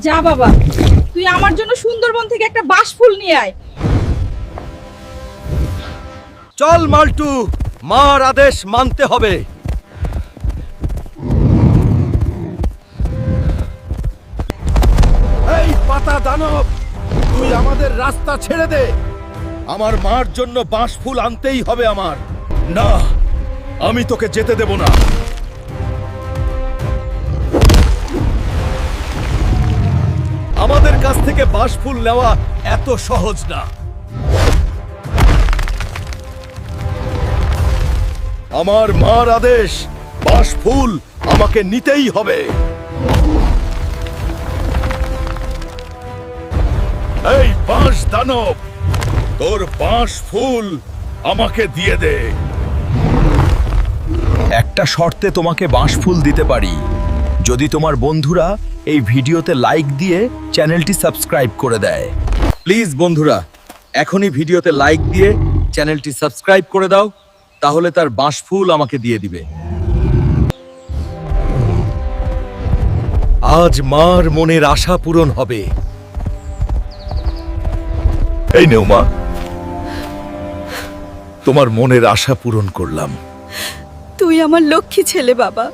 যা বাবা, তুই আমার জন্য সুন্দরবন থেকে একটা বাঁশফুল নিয়ে আয়। চল মাল্টু, মার আদেশ মানতে হবে। এই পাতা দানব, তুই আমাদের রাস্তা ছেড়ে দে। আমার মার জন্য বাঁশফুল আনতেই হবে আমার। না, আমি তোকে যেতে দেব না। আমাদের কাছ থেকে বাঁশফুল নেওয়া এত সহজ না। আমার মার আদেশ, বাঁশফুল আমাকে নিতেই হবে। এই বাঁশ দানব, তোর বাঁশফুল আমাকে দিয়ে দে। একটা শর্তে তোমাকে বাঁশফুল দিতে পারি, যদি তোমার বন্ধুরা এই ভিডিওতে লাইক দিয়ে চ্যানেলটি সাবস্ক্রাইব করে দেয়। প্লিজ বন্ধুরা, এখনই ভিডিওতে লাইক দিয়ে চ্যানেলটি সাবস্ক্রাইব করে দাও, তাহলে তার বাঁশফুল আমাকে দিয়ে দিবে। আজ মার মনের আশা পূরণ হবে। এই নেও মা, তোমার মনের আশা পূরণ করলাম। তুই আমার লক্ষ্মী ছেলে বাবা।